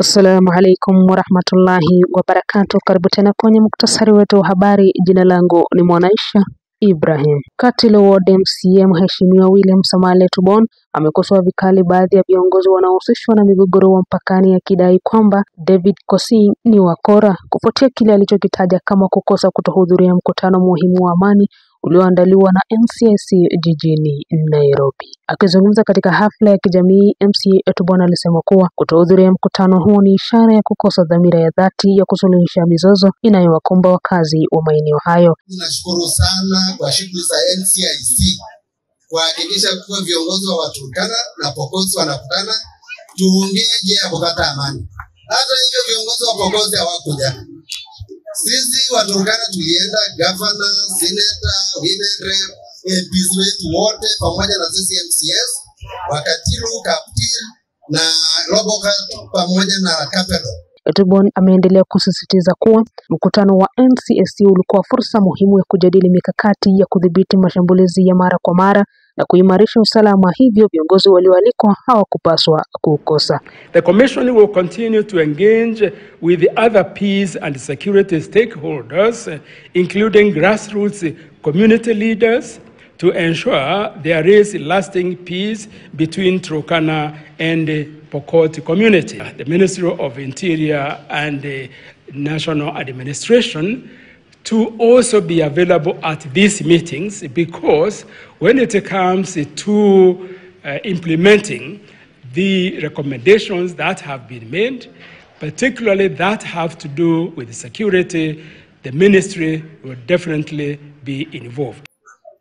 Assalamu alaikum warahmatullahi wabarakatuh. Karibu tena kwenye muktasari wetu wa habari. Jina langu ni Mwanaisha Ibrahim. Katibu wa MCA Mheshimiwa William Samoei Tubon amekosoa vikali baadhi ya viongozi wanaohusishwa na migogoro wa mpakani, akidai kwamba David Kosing ni wakora kufuatia kile alichokitaja kama kukosa kutohudhuria mkutano muhimu wa amani ulioandaliwa na NCIC jijini Nairobi. Akizungumza katika hafla ya kijamii, MCA Tubon alisema kuwa kutohudhuria mkutano huo ni ishara ya kukosa dhamira ya dhati ya kusuluhisha mizozo inayowakumba wakazi wa maeneo hayo. Tunashukuru sana kwa shughuli za NCIC kuhakikisha kuwa viongozi wa Waturkana na Pokosi wanakutana tuongee je ya kupata amani. Hata hivyo viongozi wa Pokosi hawakuja. Sisi Waturkana tulienda, governor, senator, women rep, MPs wetu wote pamoja na sisi MCS, Wakatilu, Kaptir na Lobokat pamoja na Kapelo. Tubon ameendelea kusisitiza kuwa mkutano wa NCIC ulikuwa fursa muhimu ya kujadili mikakati ya kudhibiti mashambulizi ya mara kwa mara na kuimarisha usalama, hivyo viongozi walioalikwa hawakupaswa kukosa. The Commission will continue to engage with the other peace and security stakeholders, including grassroots community leaders, to ensure there is lasting peace between Turkana and the Pokot community. The Ministry of Interior and the National Administration to also be available at these meetings, because when it comes to implementing the recommendations that have been made, particularly that have to do with security, the ministry will definitely be involved.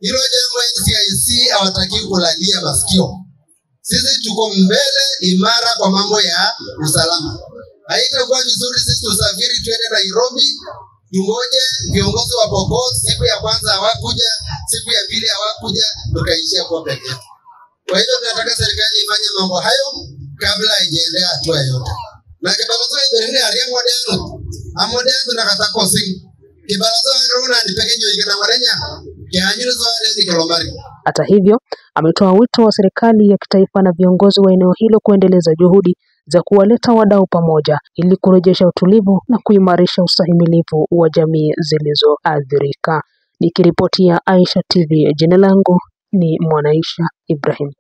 Hilo jambo NCIC hawataki kulalia masikio. Sisi tuko mbele imara kwa mambo ya usalama. Haitakuwa vizuri sisi tusafiri twende Nairobi, tungoje viongozi wa Pokot, siku ya kwanza hawakuja, siku ya pili hawakuja, tukaishia kwa peke yetu. Kwa hivyo tunataka serikali ifanye mambo hayo kabla haijaendea hatua yote. Na kibalozo iberine aliamwa dano. Amodea tunakata Kosing. Kibalozo ngona ndipekenyo ikana warenya. Hata hivyo, ametoa wito wa serikali ya kitaifa na viongozi wa eneo hilo kuendeleza juhudi za kuwaleta wadau pamoja ili kurejesha utulivu na kuimarisha ustahimilivu wa jamii zilizoathirika. Nikiripotia Aisha TV, jina langu ni Mwanaisha Ibrahim.